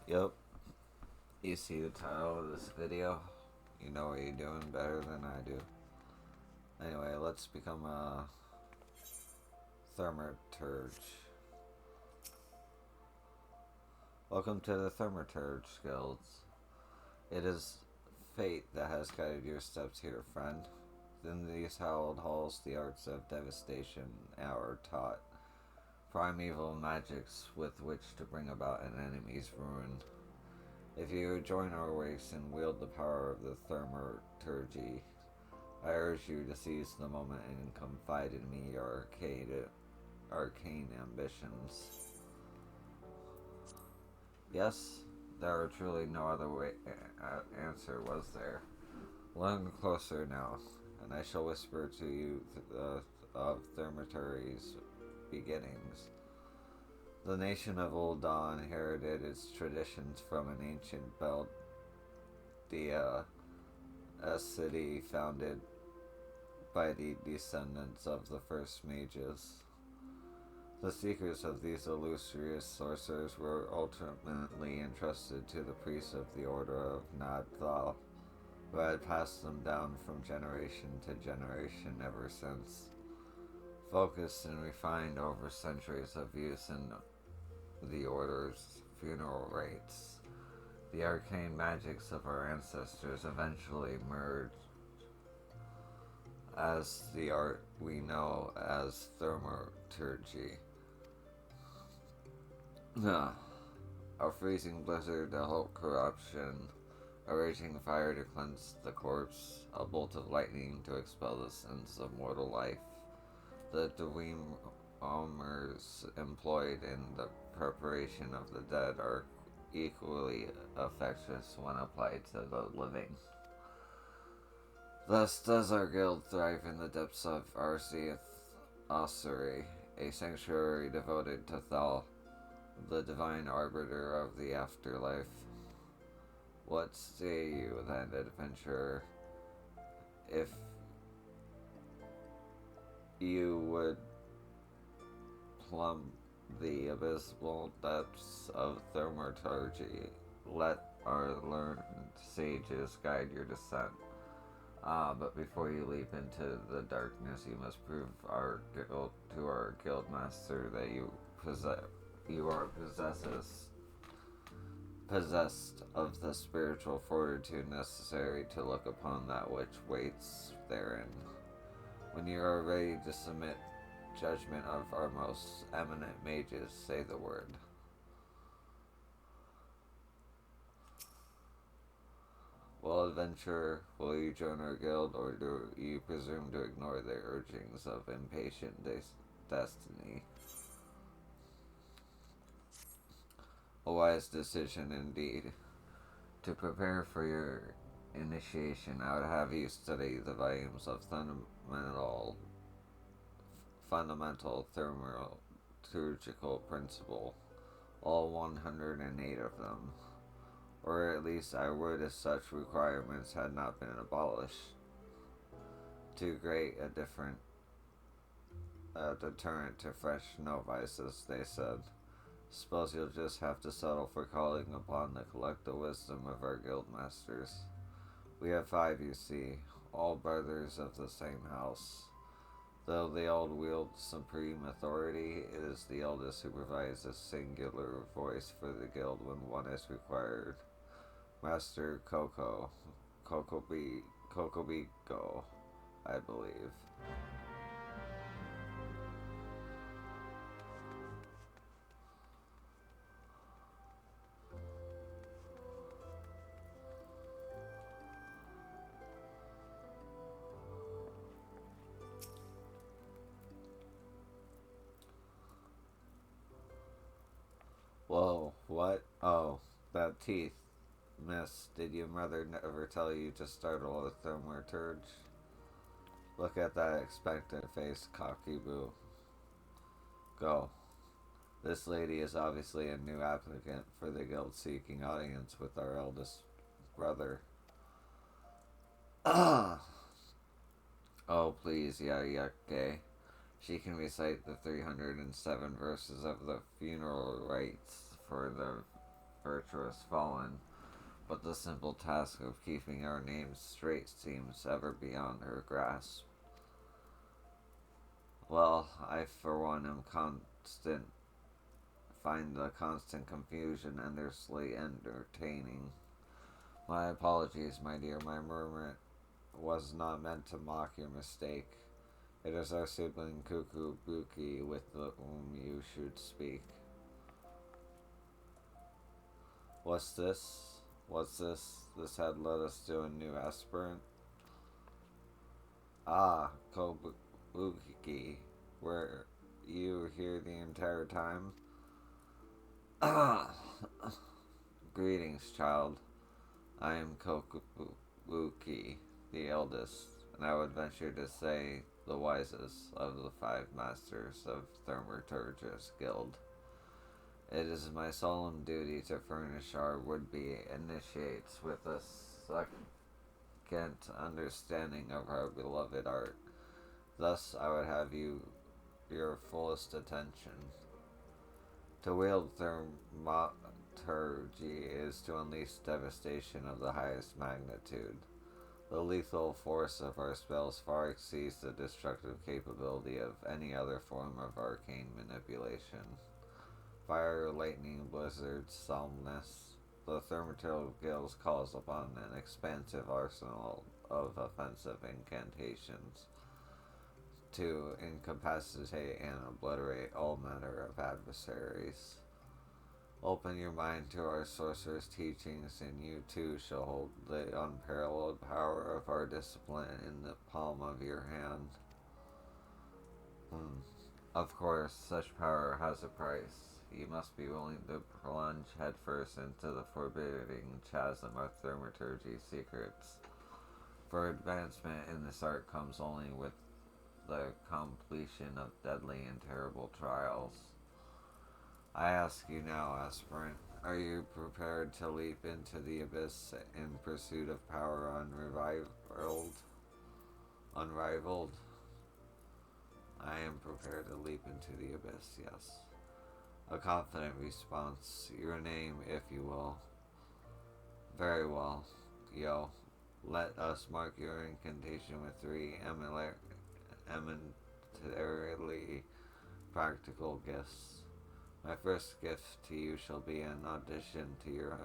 Yep, you see the title of this video, you know what you're doing better than I do. Anyway, let's become a thaumaturge. Welcome to the Thaumaturge Guilds. It is fate that has guided your steps here, friend. In these hallowed halls, the arts of devastation are taught, primeval magics with which to bring about an enemy's ruin. If you join our ranks and wield the power of the thaumaturgy, I urge you to seize the moment and confide in me your arcane ambitions. Yes, there are truly no other answer, was there? Learn closer now, and I shall whisper to you of thaumaturgy's beginnings. The nation of Old Dawn inherited its traditions from an ancient Beldia, a city founded by the descendants of the first mages. The secrets of these illustrious sorcerers were ultimately entrusted to the priests of the Order of Nadthal, who had passed them down from generation to generation ever since. Focused and refined over centuries of use in the Order's funeral rites, the arcane magics of our ancestors eventually merged as the art we know as thaumaturgy. A freezing blizzard to halt corruption, a raging fire to cleanse the corpse, a bolt of lightning to expel the sins of mortal life. The dreamers employed in the preparation of the dead are equally effective when applied to the living. Thus does our guild thrive in the depths of Arceus Ossuary, a sanctuary devoted to Thal, the divine arbiter of the afterlife. What say you then, adventurer, if you would plumb the abysmal depths of thaumaturgy? Let our learned sages guide your descent. But before you leap into the darkness, you must prove to our guild master that you are possessed of the spiritual fortitude necessary to look upon that which waits therein. When you are ready to submit judgment of our most eminent mages, say the word. Well, adventurer, will you join our guild, or do you presume to ignore the urgings of impatient destiny? A wise decision indeed. To prepare for your initiation, I would have you study the volumes of fundamental thaumaturgical principle, all 108 of them. Or at least I would if such requirements had not been abolished. Too great a deterrent to fresh novices, they said. Suppose you'll just have to settle for calling upon the collective wisdom of our guild masters. We have 5, you see, all brothers of the same house. Though they all wield supreme authority, it is the eldest who provides a singular voice for the guild when one is required. Master Kokobigo, I believe. Whoa, what? Oh, that teeth. Miss, did your mother never tell you to startle a thaumaturge? Look at that expectant face, Cocky-boo. Go. This lady is obviously a new applicant for the guild seeking audience with our eldest brother. Ah! Oh, please, Yayake. She can recite the 307 verses of the funeral rites for virtuous fallen, but the simple task of keeping our names straight seems ever beyond her grasp. Well, I for one find the constant confusion endlessly entertaining. My apologies, my dear, my murmur was not meant to mock your mistake. It is our sibling Cuckoo Buki with whom you should speak. What's this? What's this? This had led us to a new aspirant. Ah, Kobuki, were you here the entire time? Greetings, child. I am Kokubuki, the eldest, and I would venture to say the wisest of the 5 masters of Thaumaturge's guild. It is my solemn duty to furnish our would-be initiates with a second understanding of our beloved art. Thus, I would have your fullest attention. To wield thaumaturgy is to unleash devastation of the highest magnitude. The lethal force of our spells far exceeds the destructive capability of any other form of arcane manipulation. Fire, lightning, blizzards, solemnness. The Thaumaturge Guild calls upon an expansive arsenal of offensive incantations to incapacitate and obliterate all manner of adversaries. Open your mind to our sorcerer's teachings, and you too shall hold the unparalleled power of our discipline in the palm of your hand. Of course, such power has a price. You must be willing to plunge headfirst into the forbidding chasm of thaumaturgy secrets. For advancement in this art comes only with the completion of deadly and terrible trials. I ask you now, aspirant, are you prepared to leap into the abyss in pursuit of power unrivaled? I am prepared to leap into the abyss, yes. A confident response. Your name, if you will. Very well, yo. Let us mark your incantation with 3 eminently practical gifts. My first gift to you shall be an addition to your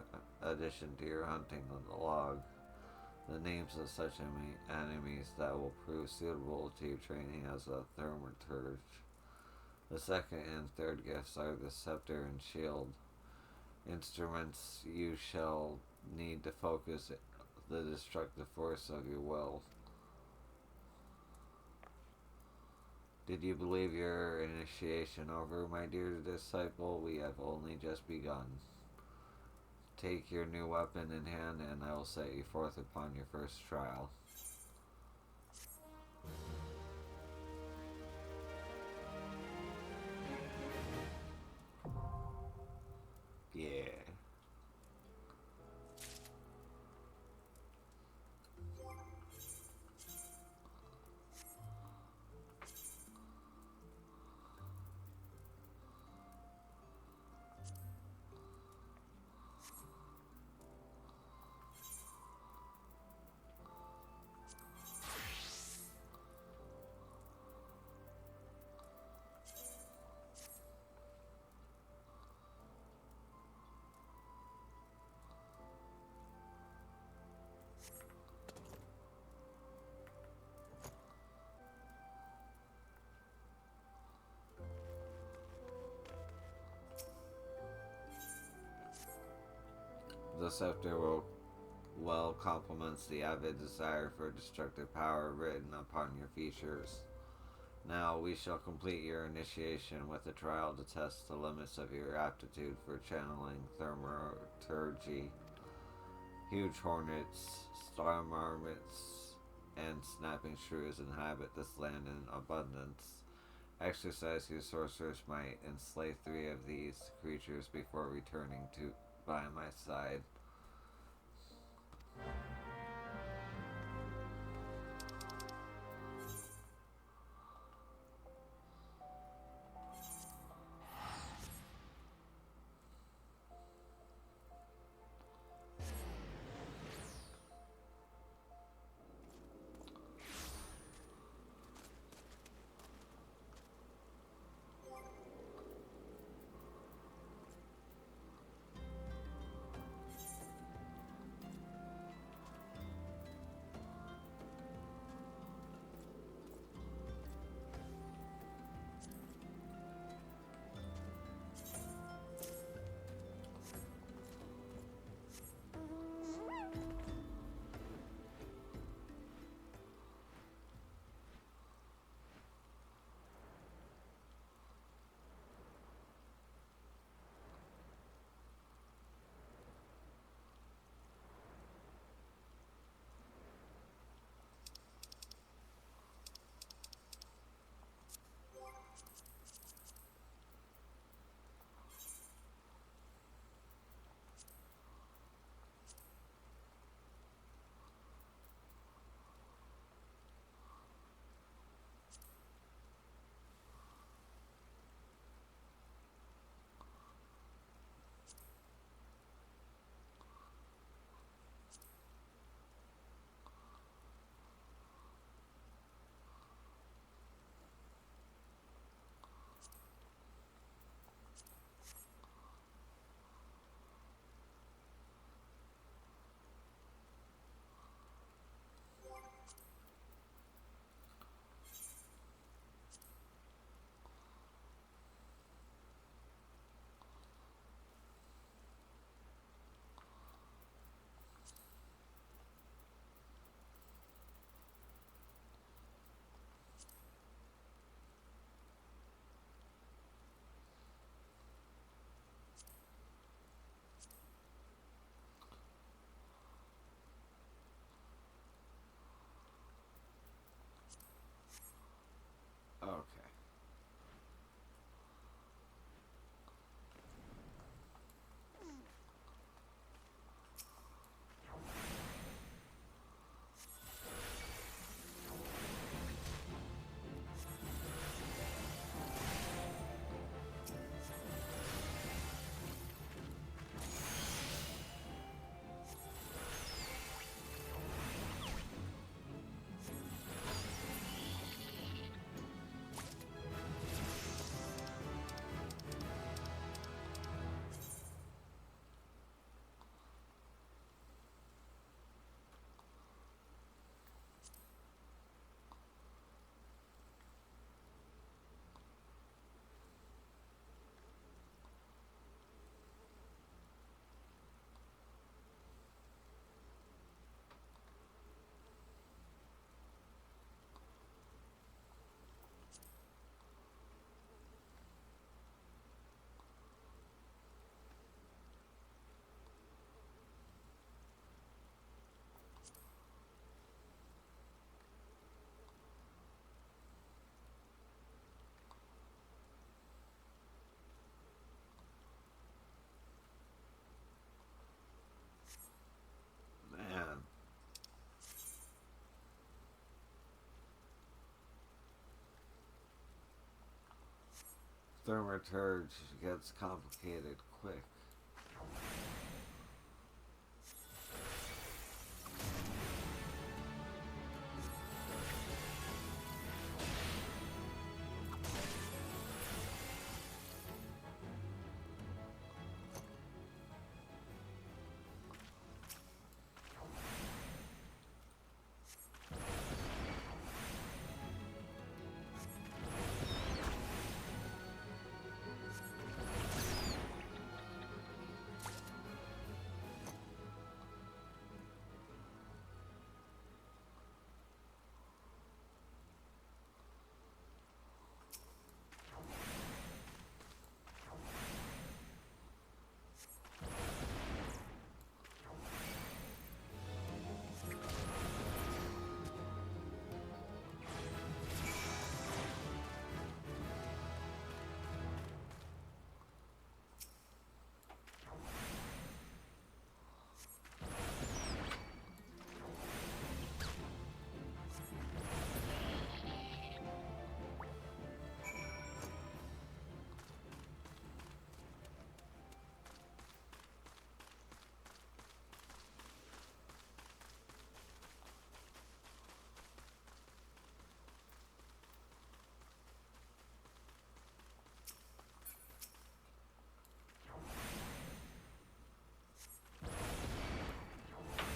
hunting log. The names of such enemies that will prove suitable to your training as a thaumaturge. The second and third gifts are the scepter and shield. Instruments you shall need to focus the destructive force of your will. Did you believe your initiation over, my dear disciple? We have only just begun. Take your new weapon in hand, and I will set you forth upon your first trial. Yeah. The scepter well complements the avid desire for destructive power written upon your features. Now we shall complete your initiation with a trial to test the limits of your aptitude for channeling thaumaturgy. Huge hornets, star marmots, and snapping shrews inhabit this land in abundance. Exercise your sorcerer's might and slay 3 of these creatures before returning to by my side. Thaumaturge gets complicated quick.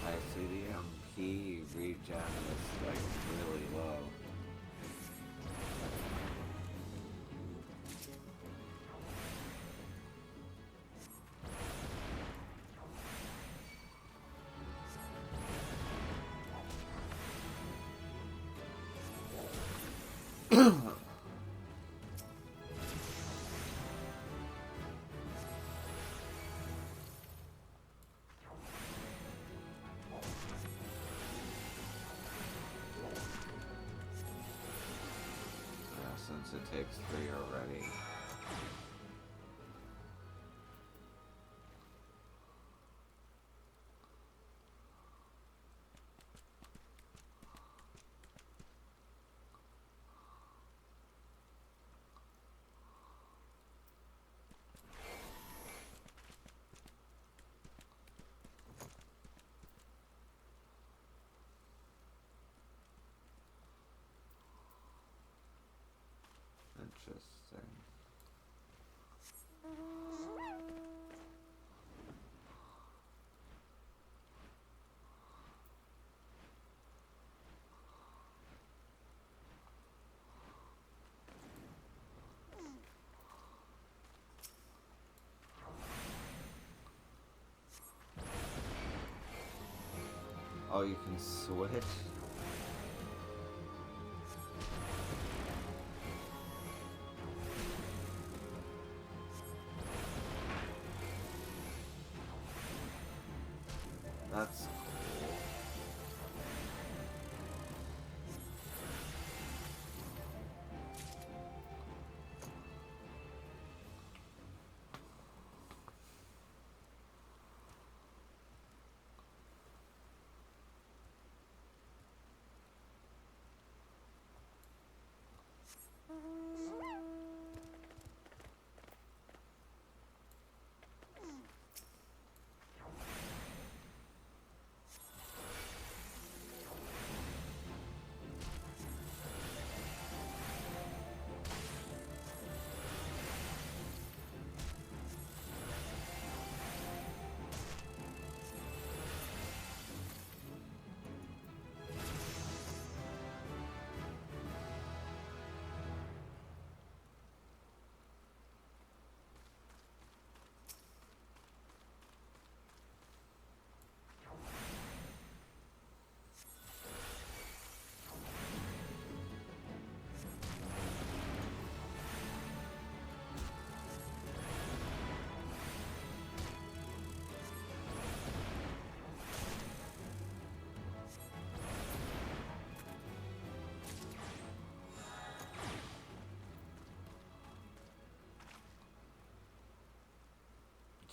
I see the MP regen is like really low. Since it takes 3 already. Interesting. Oh, you can switch? That's cool.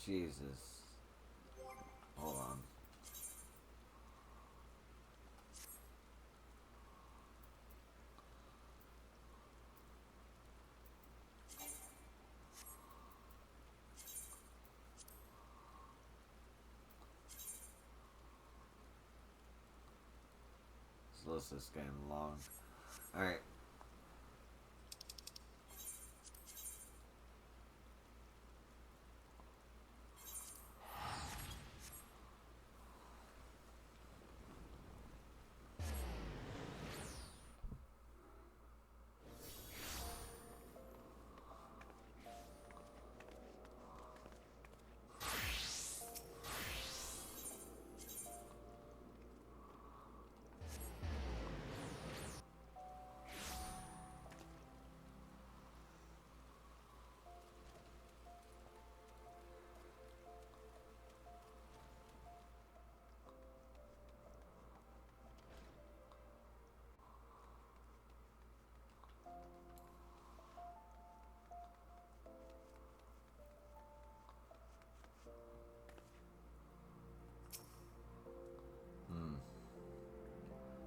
Jesus. Hold on. Let's just get along. Alright.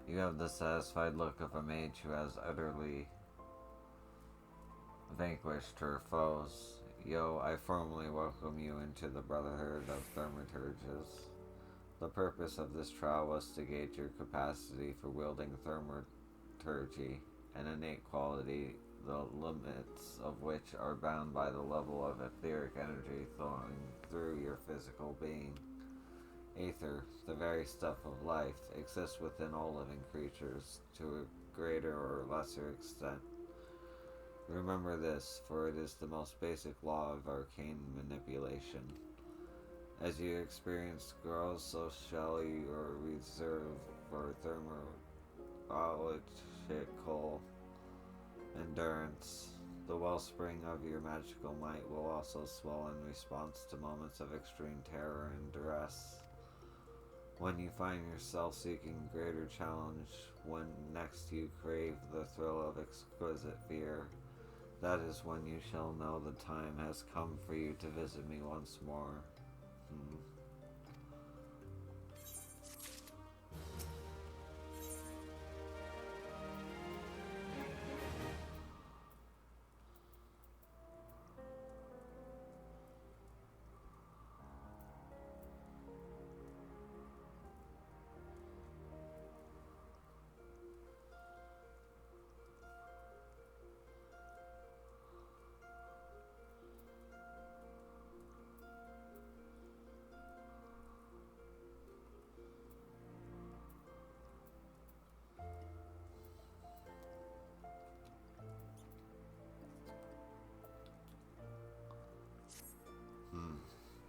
You have the satisfied look of a mage who has utterly vanquished her foes. Yo, I formally welcome you into the Brotherhood of Thaumaturges. The purpose of this trial was to gauge your capacity for wielding thaumaturgy, an innate quality the limits of which are bound by the level of etheric energy flowing through your physical being. Aether, the very stuff of life, exists within all living creatures to a greater or lesser extent. Remember this, for it is the most basic law of arcane manipulation. As you experience growth, so shall your reserve for thermological endurance. The wellspring of your magical might will also swell in response to moments of extreme terror and duress. When you find yourself seeking greater challenge, when next you crave the thrill of exquisite fear, that is when you shall know the time has come for you to visit me once more.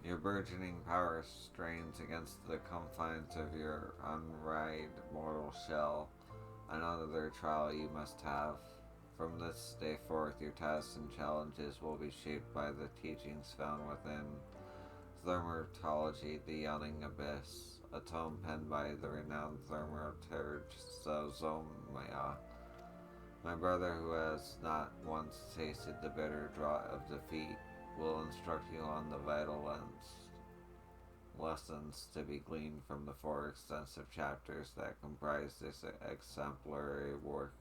Your burgeoning power strains against the confines of your unried mortal shell. Another trial you must have. From this day forth, your tasks and challenges will be shaped by the teachings found within Thaumaturgy, the Yawning Abyss, a tome penned by the renowned thaumaturge Zomaya. My brother, who has not once tasted the bitter draught of defeat, will instruct you on the vital lessons to be gleaned from the 4 extensive chapters that comprise this exemplary work.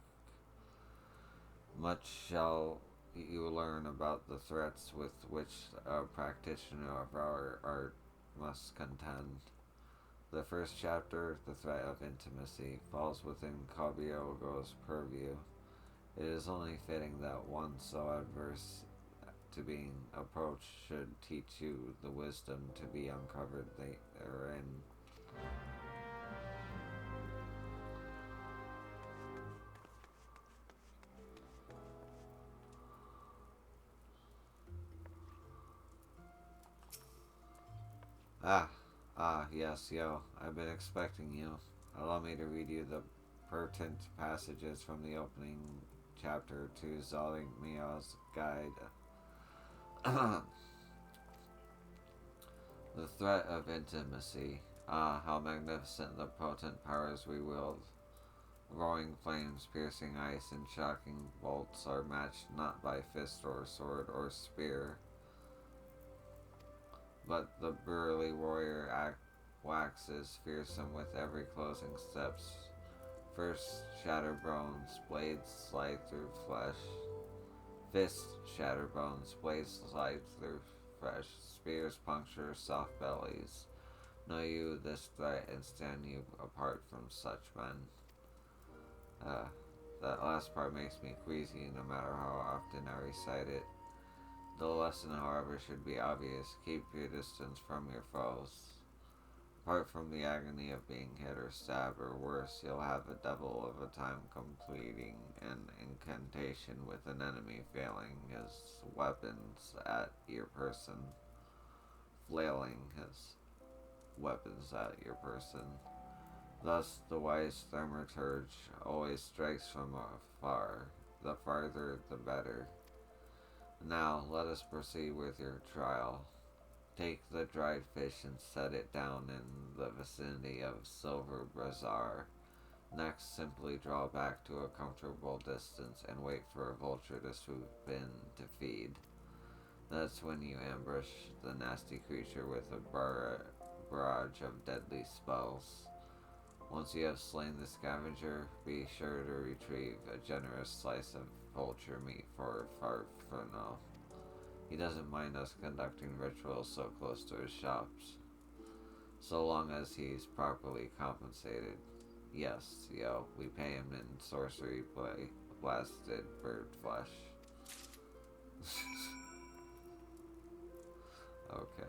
Much shall you learn about the threats with which a practitioner of our art must contend. The first chapter, The Threat of Intimacy, falls within Kabiogo's purview. It is only fitting that one so adverse to being approached should teach you the wisdom to be uncovered therein. Yes, yo, I've been expecting you. Allow me to read you the pertinent passages from the opening chapter to Zolimia's Guide. The threat of intimacy. Ah, how magnificent the potent powers we wield. Roaring flames, piercing ice, and shocking bolts are matched not by fist or sword or spear, but the burly warrior waxes fearsome with every closing steps. First shatter bones, blades slide through flesh. Fists shatter bones, blades slide through flesh. Spears puncture soft bellies. Know you this threat and stand you apart from such men. Uh, that last part makes me queasy no matter how often I recite it. The lesson, however, should be obvious. Keep your distance from your foes. Apart from the agony of being hit or stabbed, or worse, you'll have a devil of a time completing an incantation with an enemy failing his weapons at your person, flailing his weapons at your person. Thus, the wise thaumaturge always strikes from afar. The farther, the better. Now, let us proceed with your trial. Take the dried fish and set it down in the vicinity of Silver Bazaar. Next, simply draw back to a comfortable distance and wait for a vulture to swoop in to feed. That's when you ambush the nasty creature with a barrage of deadly spells. Once you have slain the scavenger, be sure to retrieve a generous slice of vulture meat for Farfano. He doesn't mind us conducting rituals so close to his shops, so long as he's properly compensated. Yes, we pay him in sorcery play, blasted bird flesh. Okay.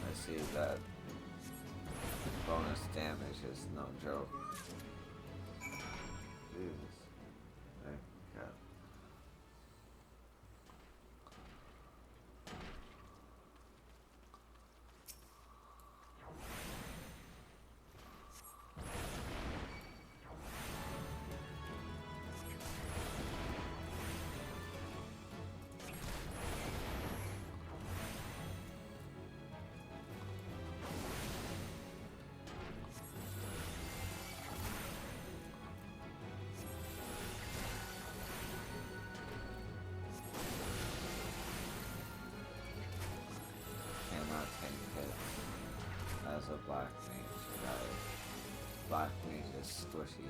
I see that bonus damage is no joke. Jesus. Thank God. Cannot take hits as a black mage, right? Black mage is squishy.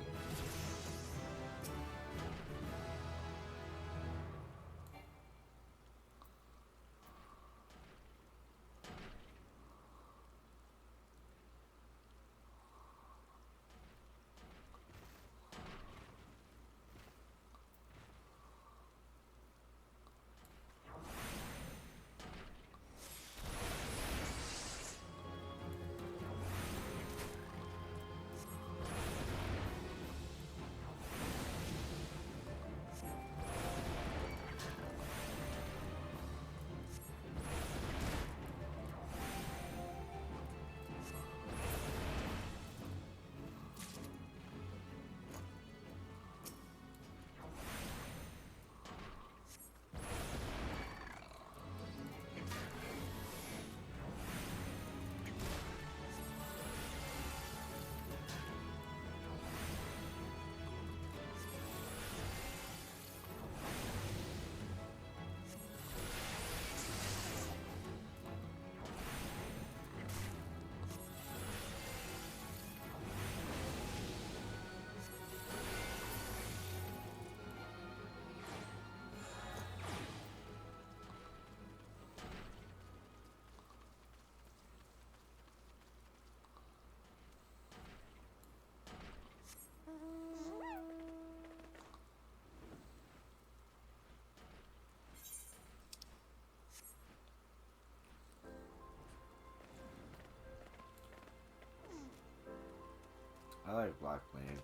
I like Black Mage.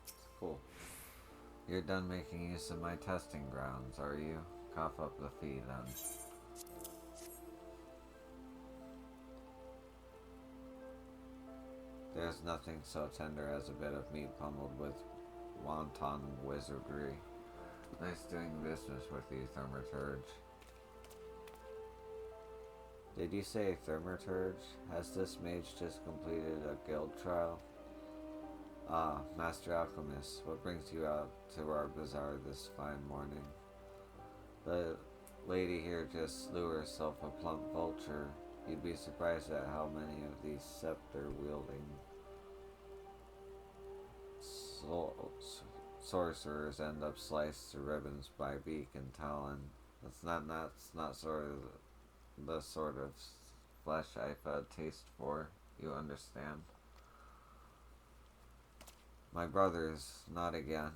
It's cool. You're done making use of my testing grounds, are you? Cough up the fee, then. There's nothing so tender as a bit of meat pummeled with wanton wizardry. Nice doing business with you, thaumaturge. Did you say thaumaturge? Has this mage just completed a guild trial? Ah, Master Alchemist, what brings you out to our bazaar this fine morning? The lady here just slew herself a plump vulture. You'd be surprised at how many of these scepter-wielding sorcerers end up sliced to ribbons by beak and talon. That's not sort of the sort of flesh I've a taste for, you understand. My brothers, not again.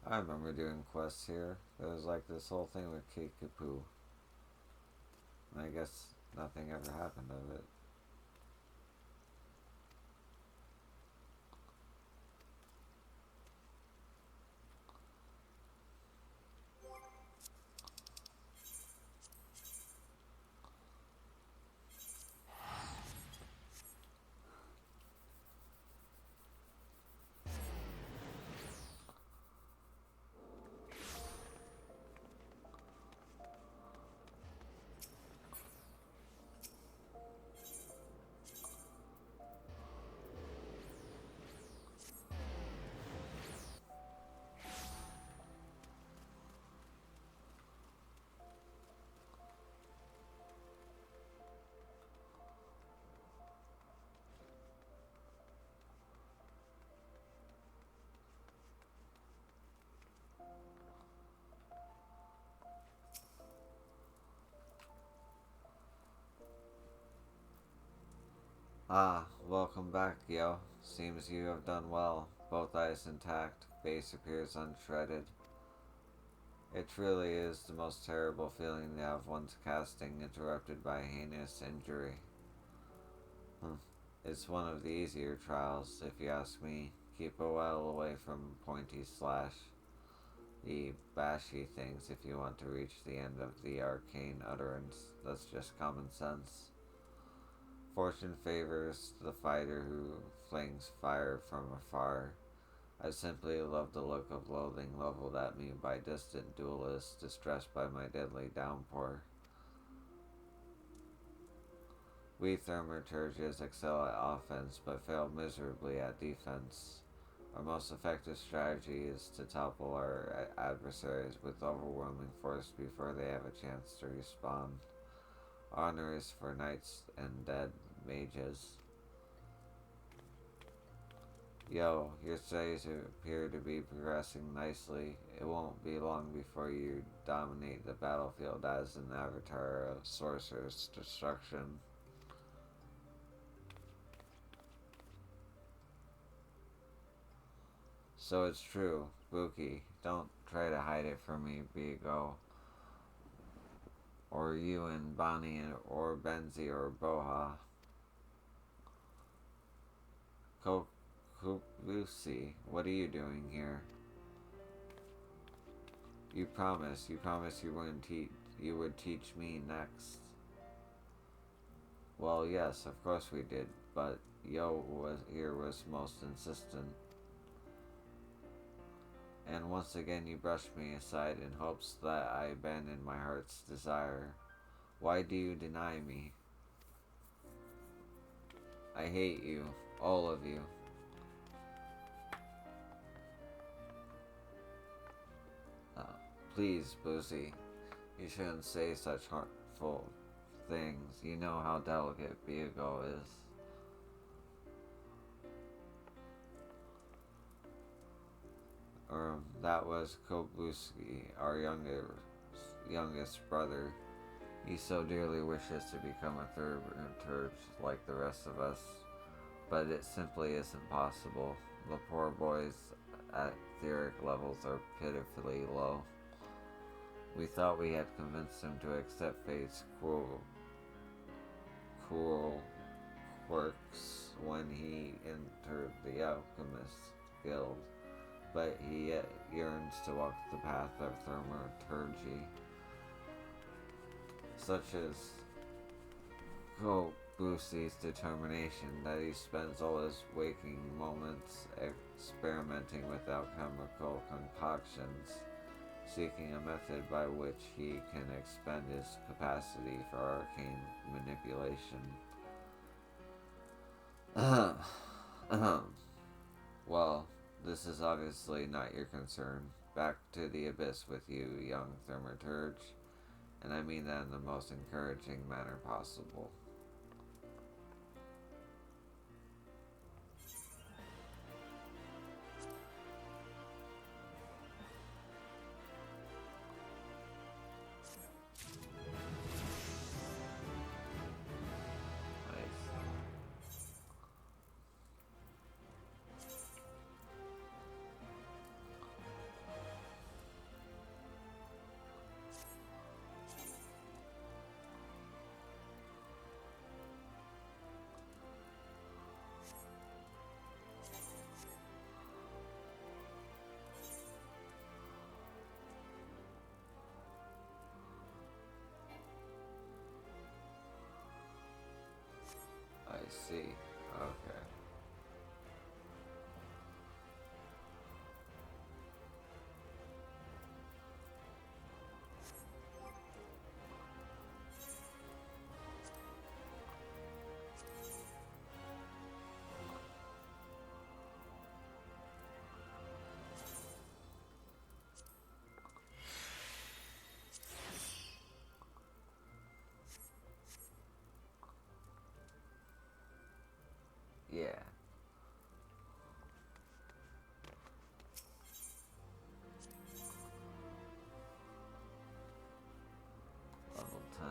I remember doing quests here. There was like this whole thing with Kickapoo. I guess nothing ever happened of it. Ah, welcome back, yo. Seems you have done well. Both eyes intact, face appears unshredded. It truly is the most terrible feeling to have one's casting interrupted by heinous injury. It's one of the easier trials, if you ask me. Keep a well away from pointy slash. The bashy things if you want to reach the end of the arcane utterance. That's just common sense. Fortune favors the fighter who flings fire from afar. I simply love the look of loathing leveled at me by distant duelists distressed by my deadly downpour. We thaumaturges excel at offense but fail miserably at defense. Our most effective strategy is to topple our adversaries with overwhelming force before they have a chance to respawn. Honor is for knights and dead mages. Yo, your studies appear to be progressing nicely. It won't be long before you dominate the battlefield as an avatar of sorcerer's destruction. So it's true, Buki. Don't try to hide it from me, Bigo. Or you and Bonnie or Benzi or Boha. Lucy, what are you doing here? You promised you would teach me next. Well, yes, of course we did, but Yo was most insistent. And once again you brushed me aside in hopes that I abandoned my heart's desire. Why do you deny me? I hate you, all of you. Please, Boozy, you shouldn't say such hurtful things. You know how delicate Biago is. That was Kobluski, our youngest brother. He so dearly wishes to become a thaumaturge like the rest of us. but it simply isn't possible. The poor boy's etheric levels are pitifully low. We thought we had convinced him to accept fate's cruel quirks when he entered the Alchemist Guild, but he yet yearns to walk the path of thaumaturgy, such as Kobusi's determination that he spends all his waking moments experimenting with alchemical concoctions, seeking a method by which he can expend his capacity for arcane manipulation. Well, this is obviously not your concern. Back to the abyss with you, young thaumaturge, and I mean that in the most encouraging manner possible. I see. Okay. Yeah. Level 10.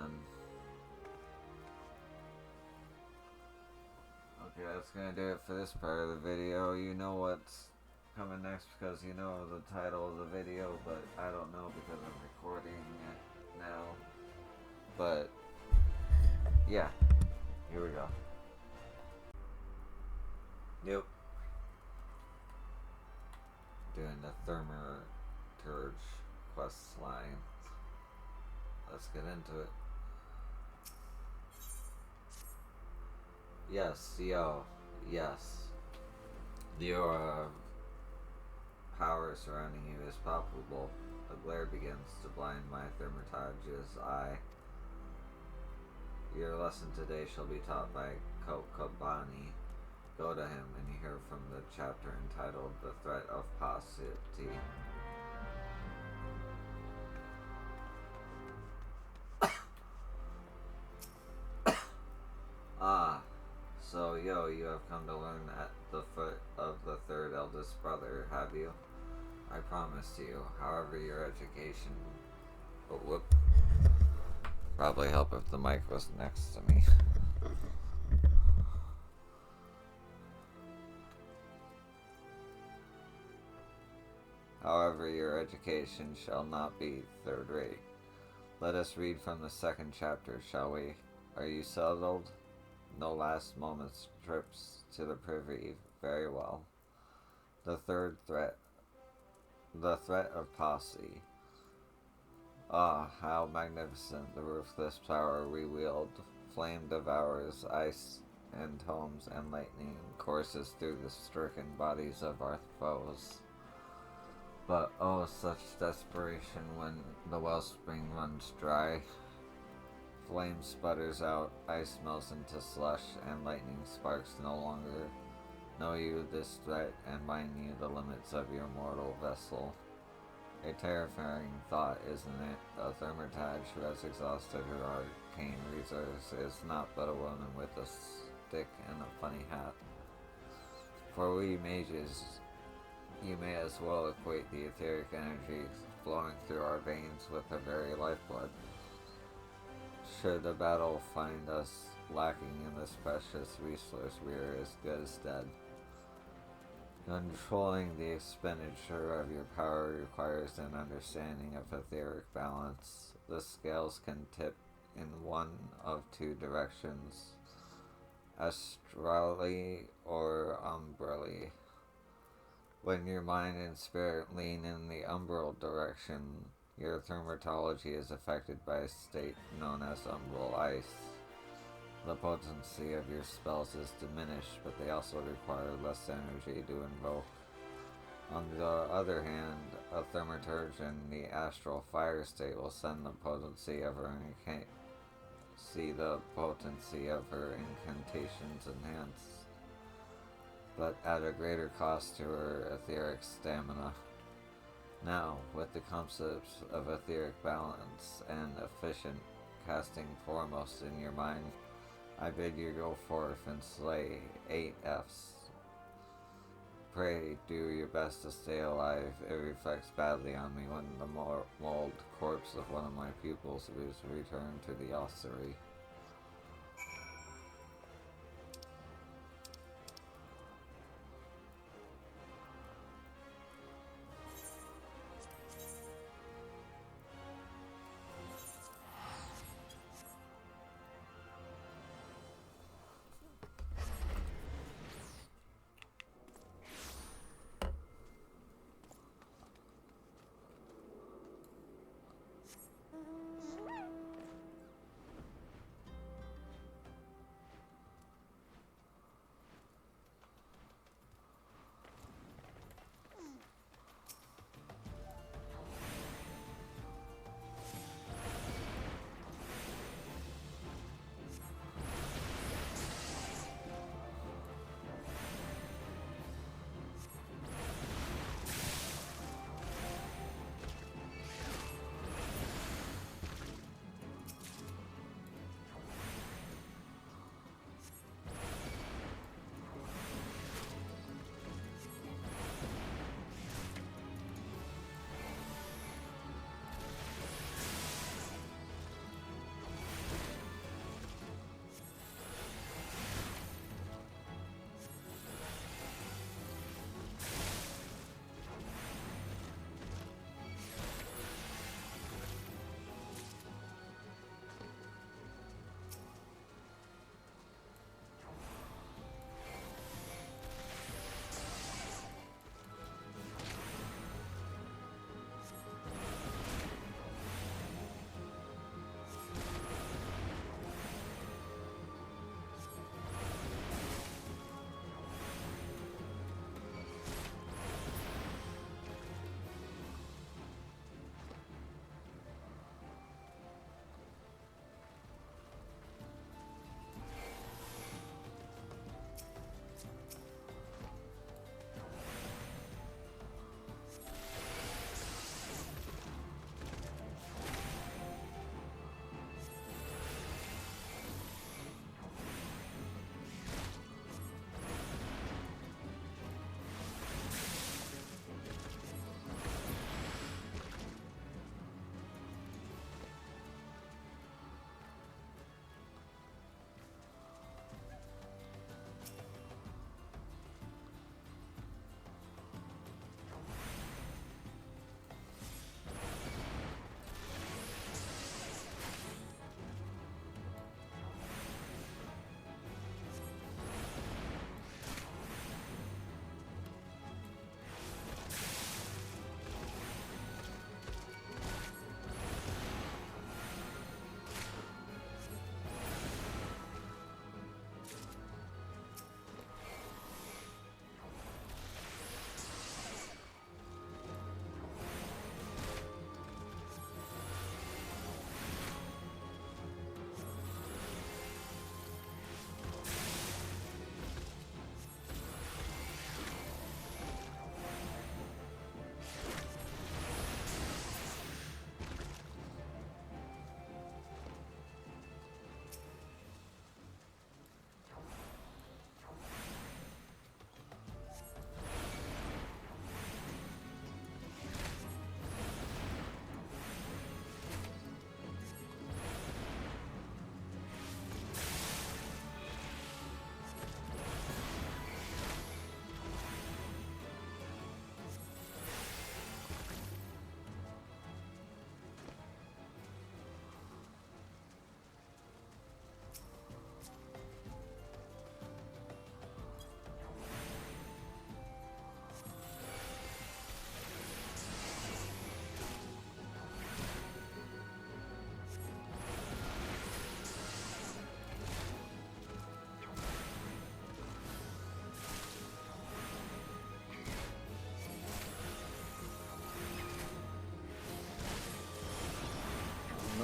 Okay, that's gonna do it for this part of the video. You know what's coming next because you know the title of the video, but I don't know because I'm recording it now. But, yeah. Here we go. Yep. Doing the thaumaturge quest line. Let's get into it. Yes, yo, yes. The power surrounding you is palpable. A glare begins to blind my theaumaturge's eye. Your lesson today shall be taught by Kokobani. Go to him and hear from the chapter entitled The Threat of Paucity. Ah, so yo, you have come to learn at the foot of the third eldest brother, have you? I promised you. However, your education... Oh, whoop. Probably help if the mic was next to me. However, your education shall not be third rate. Let us read from the second chapter, shall we? Are you settled? No last moment's trips to the privy. Very well. The third threat. The threat of paucity. Ah, how magnificent the ruthless power we wield. Flame devours ice and tomes, and lightning courses through the stricken bodies of our foes. But oh, such desperation when the wellspring runs dry. Flame sputters out, ice melts into slush, and lightning sparks no longer know you this threat and bind you the limits of your mortal vessel. A terrifying thought, isn't it? A thaumaturge who has exhausted her arcane resources is not but a woman with a stick and a funny hat. For we mages, you may as well equate the etheric energy flowing through our veins with the very lifeblood. Should the battle find us lacking in this precious resource, we are as good as dead. Controlling the expenditure of your power requires an understanding of etheric balance. The scales can tip in one of two directions, astrally or umbrally. When your mind and spirit lean in the umbral direction, your thaumaturgy is affected by a state known as umbral ice. The potency of your spells is diminished, but they also require less energy to invoke. On the other hand, a thaumaturge in the astral fire state will send the potency of her incantations enhanced, but at a greater cost to her etheric stamina. Now, with the concepts of etheric balance and efficient casting foremost in your mind, I bid you go forth and slay 8 Fs. Pray do your best to stay alive. It reflects badly on me when the mold corpse of one of my pupils is returned to the ossuary.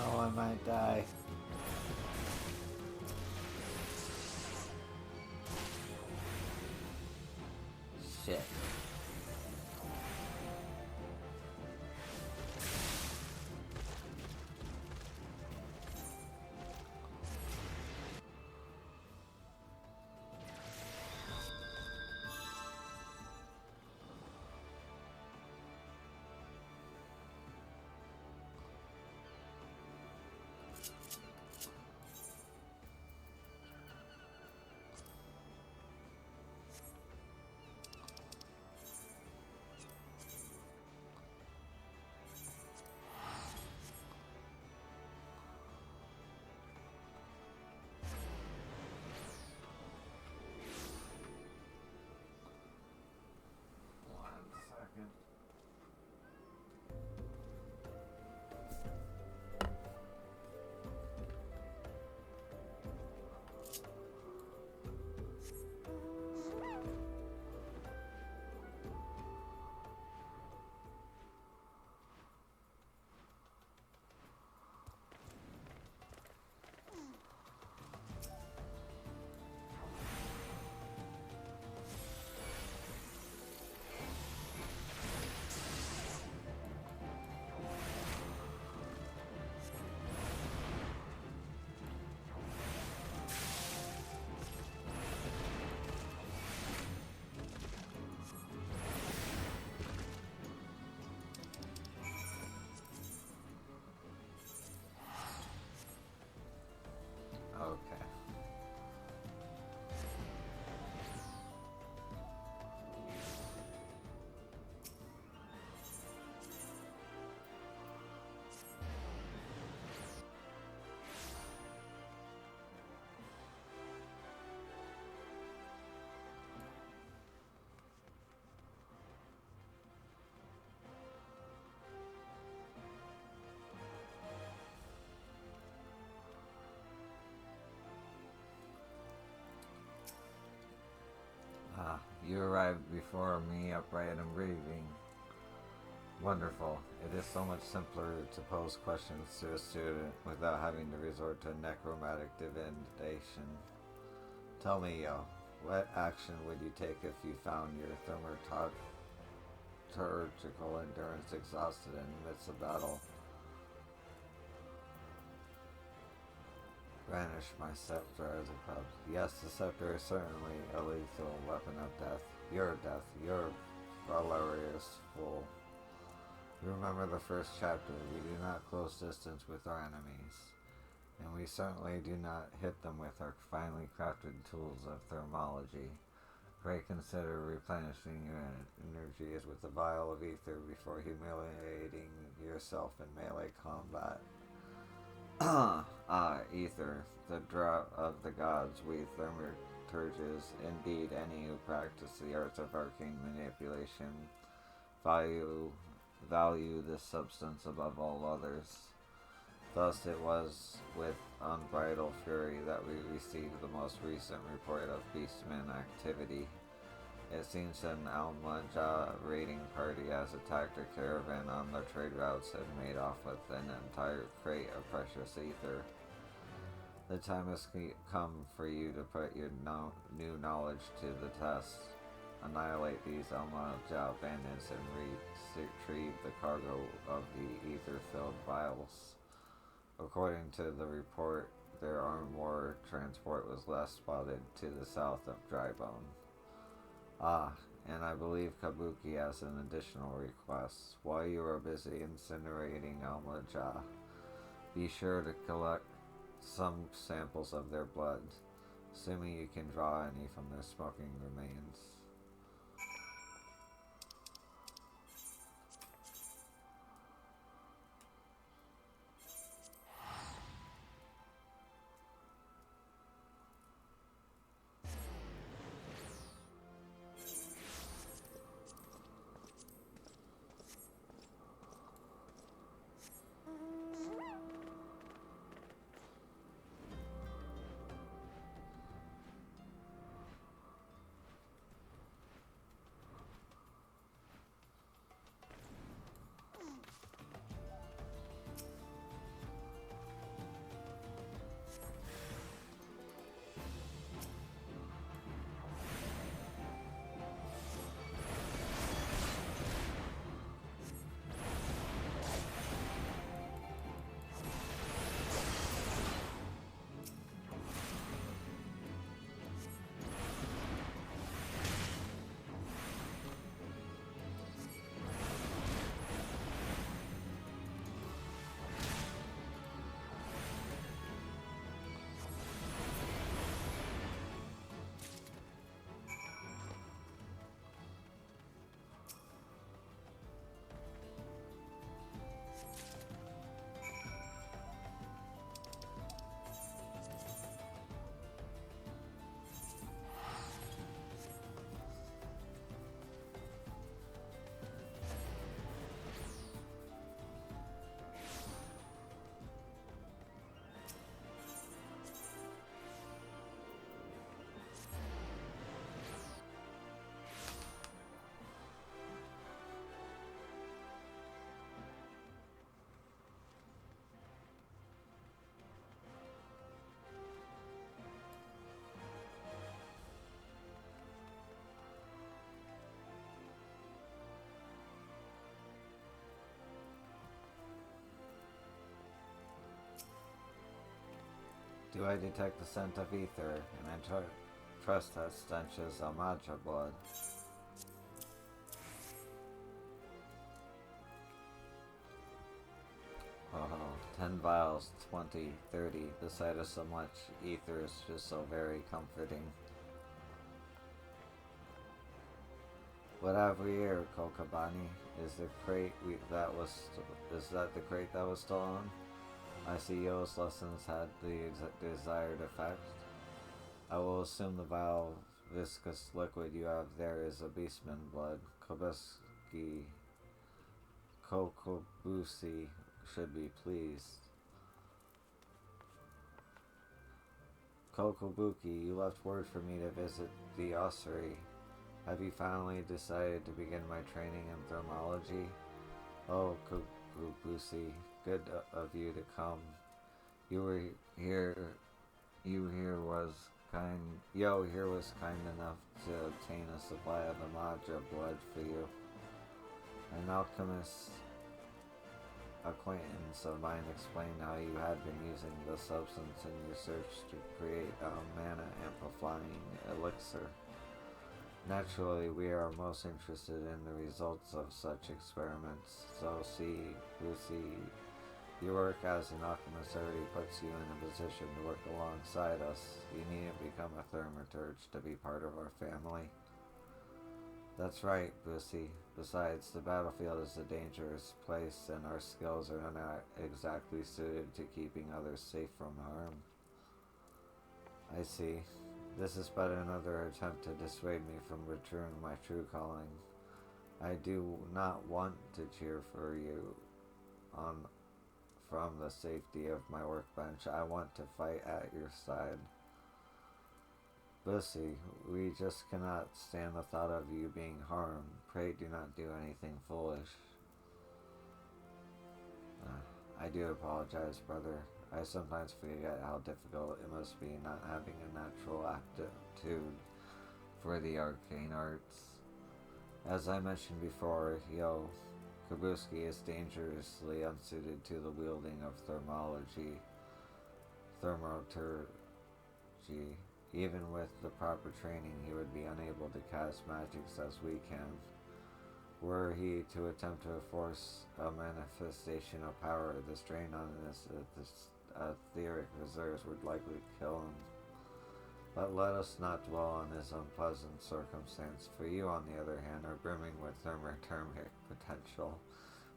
no, I might die. Shit. Okay. Ah, you arrived before me, upright and breathing. Wonderful. It is so much simpler to pose questions to a student without having to resort to necromantic divination. Tell me, yo, what action would you take if you found your thaumaturgical endurance exhausted in the midst of battle? Brandish my scepter as a club. Yes, the scepter is certainly a lethal weapon of death. Your death, your valorous fool. Remember the first chapter. We do not close distance with our enemies, and we certainly do not hit them with our finely crafted tools of thermology. Pray consider replenishing your energies with a vial of ether before humiliating yourself in melee combat. Ether, the draught of the gods, we thaumaturges, indeed any who practice the arts of arcane manipulation, value this substance above all others. Thus it was with unbridled fury that we received the most recent report of beastman activity. It seems an Almaja raiding party has attacked a caravan on the trade routes and made off with an entire crate of precious ether. The time has come for you to put your new knowledge to the test. Annihilate these Almaja bandits and retrieve the cargo of the ether-filled vials. According to the report, their armed war transport was last spotted to the south of Drybone. And I believe Kabuki has an additional request. While you are busy incinerating Almaja, be sure to collect some samples of their blood, assuming you can draw any from their smoking remains. Do I detect the scent of ether, and I trust that stench is theaumaturge blood? Oh, 10 vials, 20, 30. The sight of so much ether is just so very comforting. What have we here, Kokabani? Is the crate is that the crate that was stolen? I see Yo's lessons had the desired effect. I will assume the vile viscous liquid you have there is a beastman blood. Kokobusi should be pleased. Kokobuki, you left word for me to visit the ossuary. Have you finally decided to begin my training in thermology? Oh, Kokobusi, good of you to come. You were here. Here was kind enough to obtain a supply of theaumaturge blood for you. An alchemist acquaintance of mine explained how you had been using the substance in your search to create a mana amplifying elixir. Naturally, we are most interested in the results of such experiments. So, Lucy, your work as an alchemist already puts you in a position to work alongside us. You needn't become a thaumaturge to be part of our family. That's right, Bussy. Besides, the battlefield is a dangerous place, and our skills are not exactly suited to keeping others safe from harm. I see. This is but another attempt to dissuade me from returning my true calling. I do not want to cheer for you from the safety of my workbench. I want to fight at your side. Bussy, we just cannot stand the thought of you being harmed. Pray do not do anything foolish. I do apologize, brother. I sometimes forget how difficult it must be not having a natural aptitude for the arcane arts. As I mentioned before, Kabuski is dangerously unsuited to the wielding of thaumaturgy. Even with the proper training, he would be unable to cast magics as we can. Were he to attempt to force a manifestation of power, the strain on his etheric reserves would likely kill him. But let us not dwell on his unpleasant circumstance, for you, on the other hand, are brimming with thermic potential.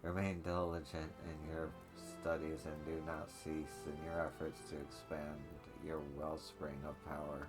Remain diligent in your studies and do not cease in your efforts to expand your wellspring of power.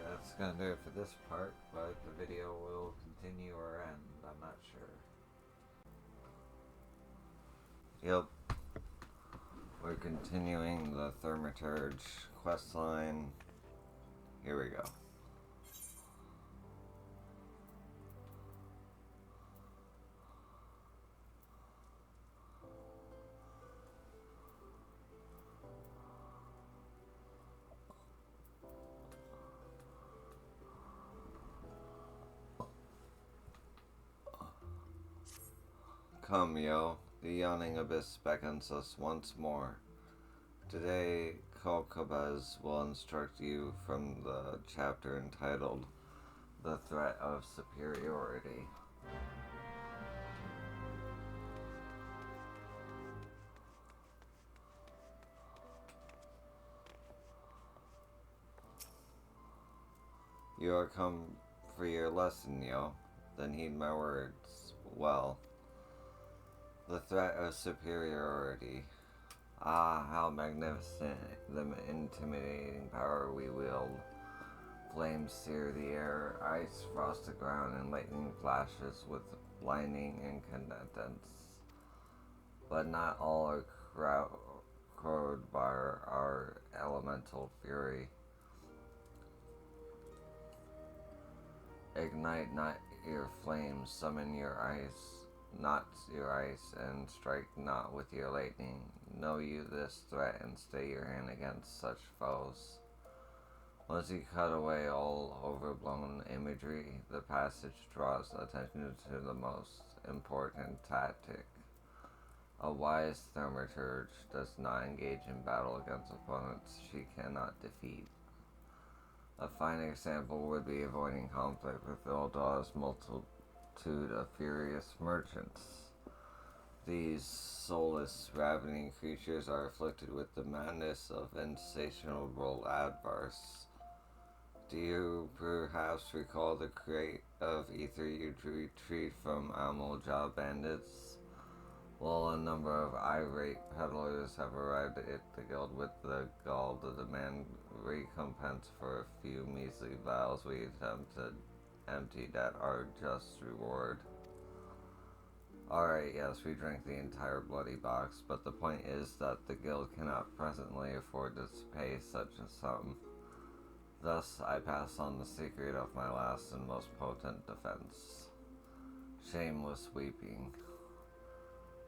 That's gonna do it for this part, but the video will continue or end, I'm not sure. Yep. We're continuing the Thaumaturge questline. Here we go. Come, yo. The yawning abyss beckons us once more. Today, Kokabaz will instruct you from the chapter entitled The Threat of Superiority. You are come for your lesson, yo. Then heed my words well. The threat of superiority. Ah, how magnificent the intimidating power we wield. Flames sear the air, ice frost the ground, and lightning flashes with blinding incandescence. But not all are crowed by our elemental fury. Ignite not your flames, summon your ice, not your ice, and strike not with your lightning. Know you this threat and stay your hand against such foes. Once you cut away all overblown imagery, the passage draws attention to the most important tactic. A wise thaumaturge does not engage in battle against opponents she cannot defeat. A fine example would be avoiding conflict with Ildaw's multitude of furious merchants. These soulless, ravening creatures are afflicted with the madness of insatiable avarice. Do you perhaps recall the crate of ether you retrieved from Amalja bandits? Well, a number of irate peddlers have arrived at the guild with the gall to demand recompense for a few measly vials we attempted emptied at our just reward. Alright, yes, we drank the entire bloody box, but the point is that the guild cannot presently afford to pay such a sum. Thus, I pass on the secret of my last and most potent defense. Shameless weeping.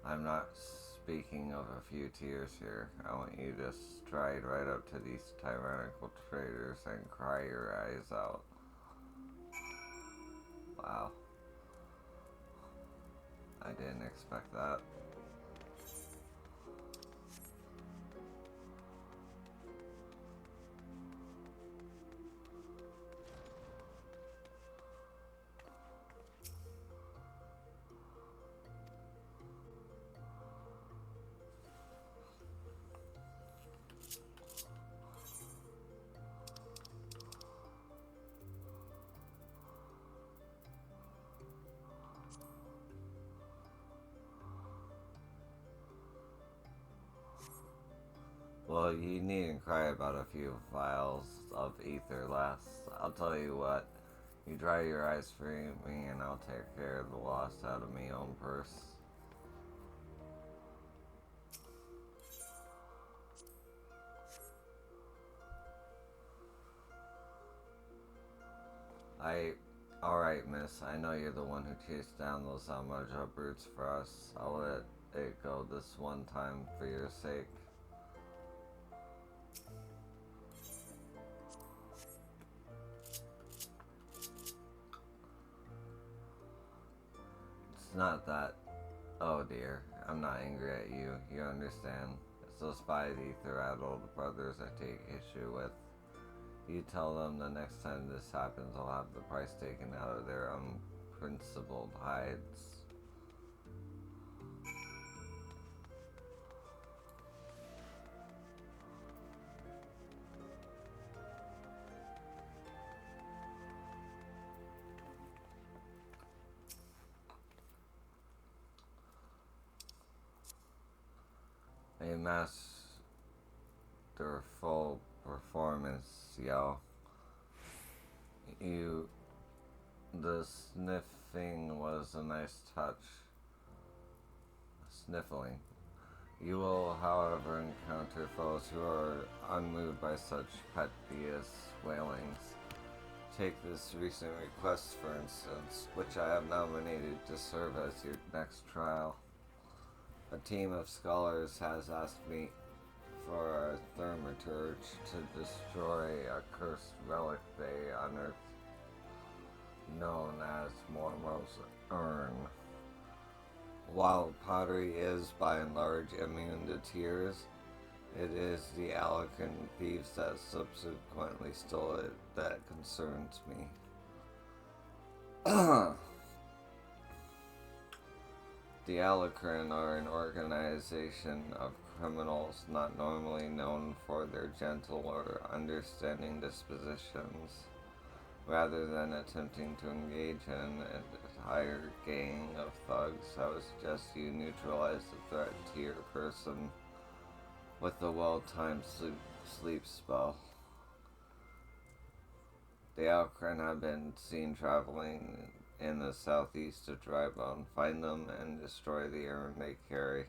I'm not speaking of a few tears here. I want you to stride right up to these tyrannical traitors and cry your eyes out. Wow. I didn't expect that. Well, you needn't cry about a few vials of ether, lass. I'll tell you what, you dry your eyes for me and I'll take care of the loss out of me own purse. Alright, miss, I know you're the one who chased down those Amaja brutes for us. I'll let it go this one time for your sake. It's not that. Oh dear, I'm not angry at you. You understand. It's those 5 ether-addled brothers I take issue with. You tell them the next time this happens, I'll have the price taken out of their unprincipled hides. A masterful performance, yo. The sniffing was a nice touch. Sniffling. You will, however, encounter foes who are unmoved by such piteous wailings. Take this recent request, for instance, which I have nominated to serve as your next trial. A team of scholars has asked me for a thaumaturge to destroy a cursed relic they unearthed, known as Mormo's Urn. While pottery is, by and large, immune to tears, It is the Alarcon thieves that subsequently stole it that concerns me. The Alarcon are an organization of criminals not normally known for their gentle or understanding dispositions. Rather than attempting to engage in an entire gang of thugs, I would suggest you neutralize the threat to your person with a well-timed sleep spell. The Alcran have been seen traveling in the southeast of Drybone. Find them and destroy the errand they carry.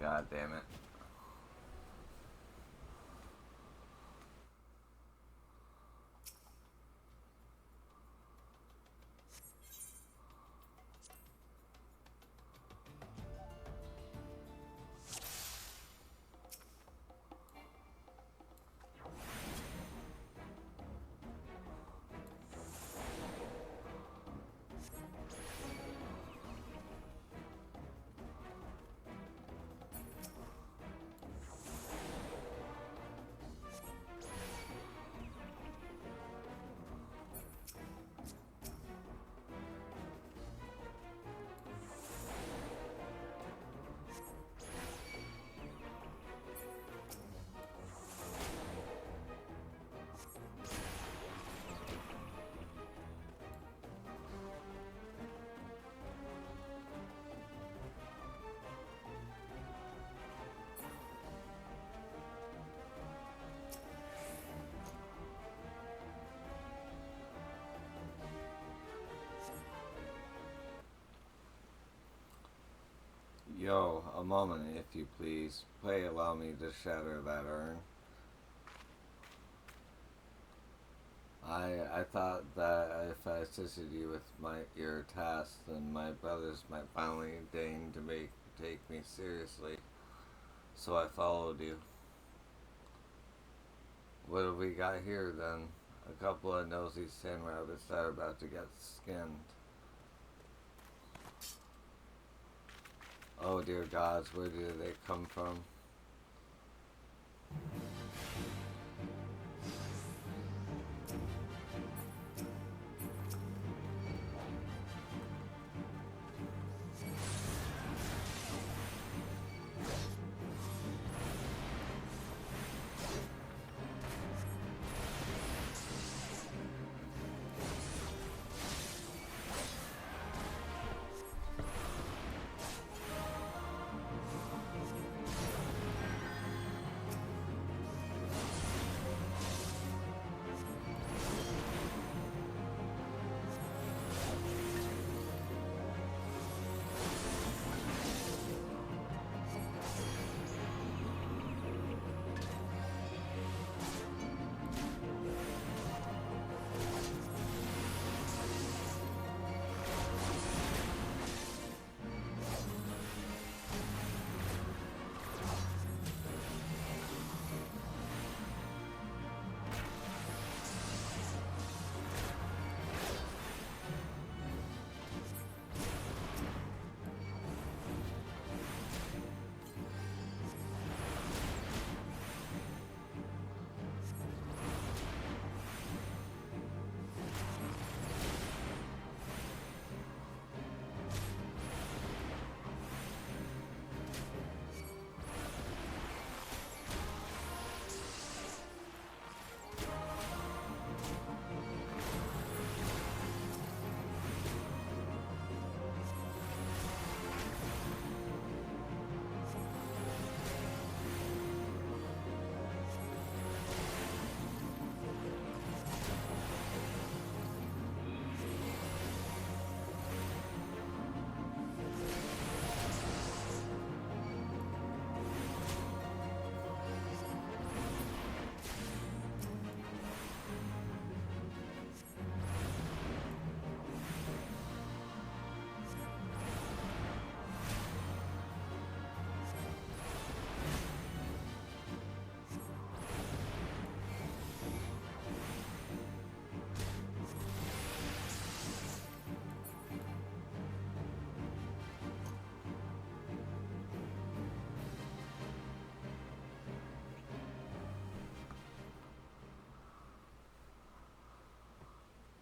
God damn it. Yo, a moment, if you please. Pray allow me to shatter that urn. I thought that if I assisted you with your task, then my brothers might finally deign to take me seriously. So I followed you. What have we got here then? A couple of nosy sand rabbits that are about to get skinned. Oh dear gods, where do they come from?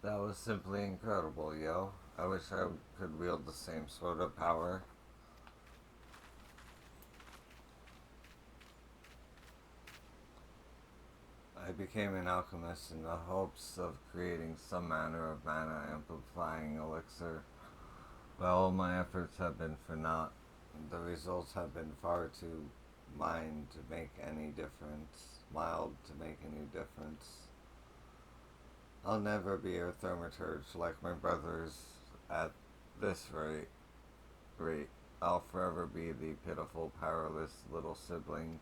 That was simply incredible, yo. I wish I could wield the same sort of power. I became an alchemist in the hopes of creating some manner of mana amplifying elixir, but all my efforts have been for naught. The results have been far too mild to make any difference. I'll never be a thaumaturge like my brothers at this rate. I'll forever be the pitiful, powerless little sibling.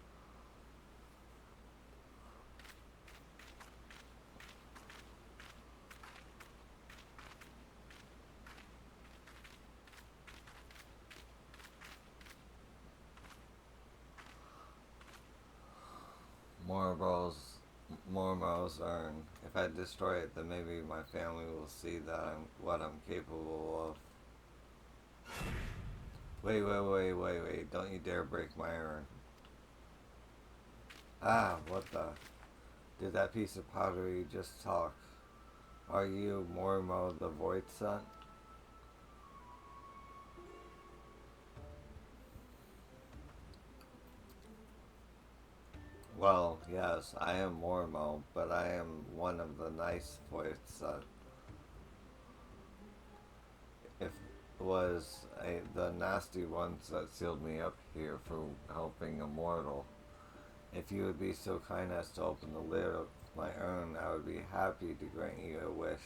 More balls, more mouths earned. If I destroy it, then maybe my family will see that what I'm capable of. Wait. Don't you dare break my urn. Ah, what the? Did that piece of pottery just talk? Are you Mormo the Void Son? Well, yes, I am Mormo, but I am one of the nice Void Son. If it was the nasty ones that sealed me up here for helping a mortal, if you would be so kind as to open the lid of my urn, I would be happy to grant you a wish.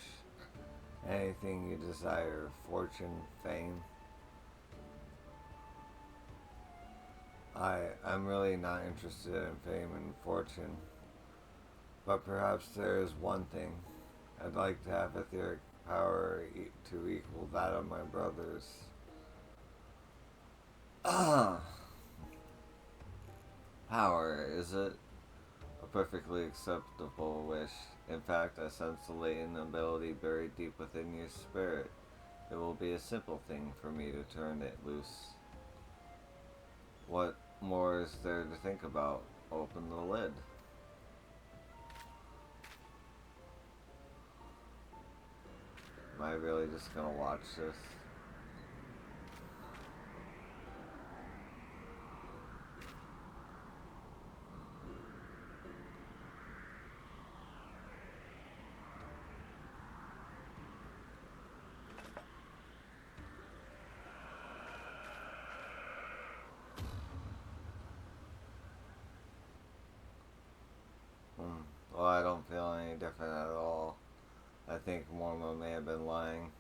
Anything you desire, fortune, fame. I'm really not interested in fame and fortune, but perhaps there is one thing. I'd like to have etheric power to equal that of my brothers. Ah, power, is it? A perfectly acceptable wish. In fact, I sense a latent ability buried deep within your spirit. It will be a simple thing for me to turn it loose. What more is there to think about? Open the lid. Am I really just gonna watch this? Well, I don't feel any different at all. I think Mormon may have been lying.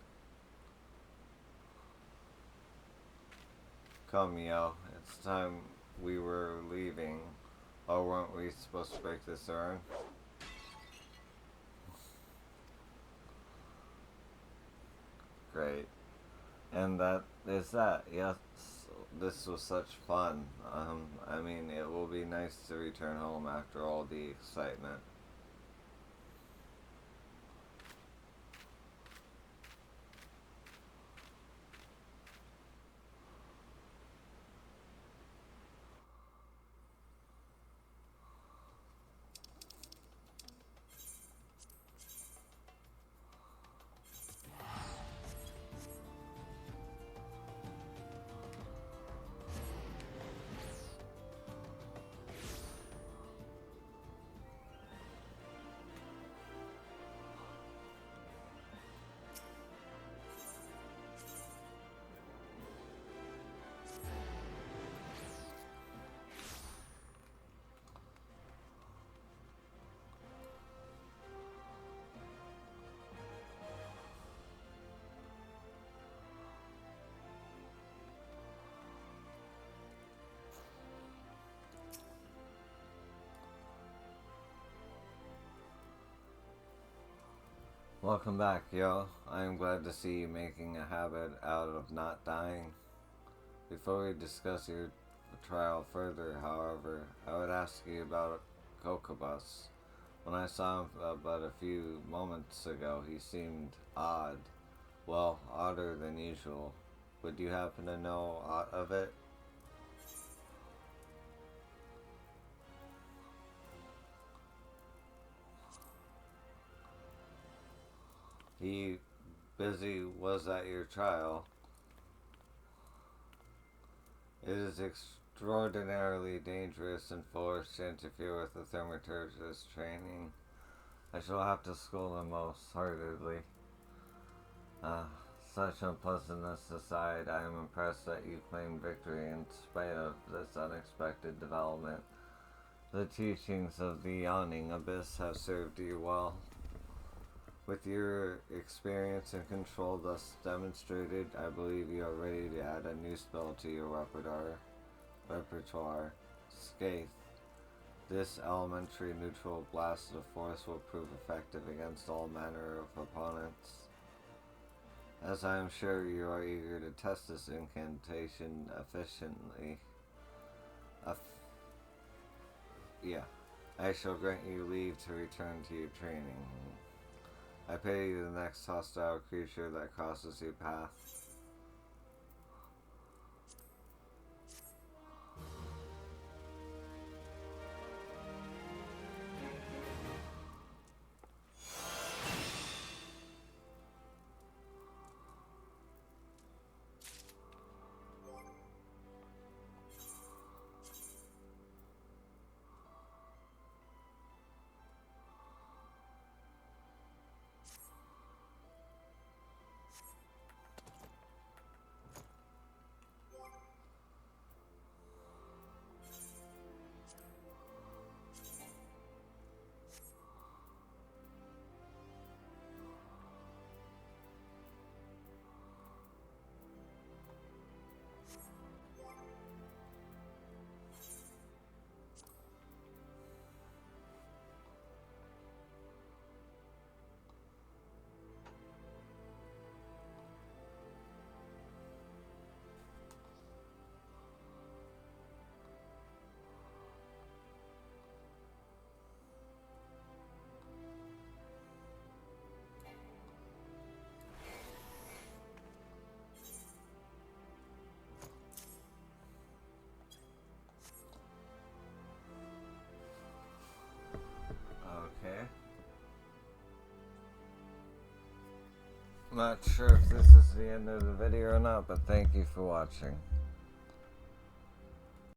Come, yo. It's time we were leaving. Oh, weren't we supposed to break this urn? Great. And that is that. Yes, this was such fun. I mean, it will be nice to return home after all the excitement. Welcome back, yo. I am glad to see you making a habit out of not dying. Before we discuss your trial further, however, I would ask you about Kokobus. When I saw him but a few moments ago, he seemed odd. Well, odder than usual. Would you happen to know aught of it? He busy was at your trial. It is extraordinarily dangerous and foolish to interfere with the thaumaturge's training. I shall have to school him most heartedly. Uh, Such unpleasantness aside, I am impressed that you claimed victory in spite of this unexpected development. The teachings of the yawning abyss have served you well. With your experience and control thus demonstrated, I believe you are ready to add a new spell to your repertoire. Scathe. This elementary neutral blast of force will prove effective against all manner of opponents. As I am sure you are eager to test this incantation efficiently, I shall grant you leave to return to your training. I pity the next hostile creature that crosses your path. Not sure if this is the end of the video or not, but thank you for watching.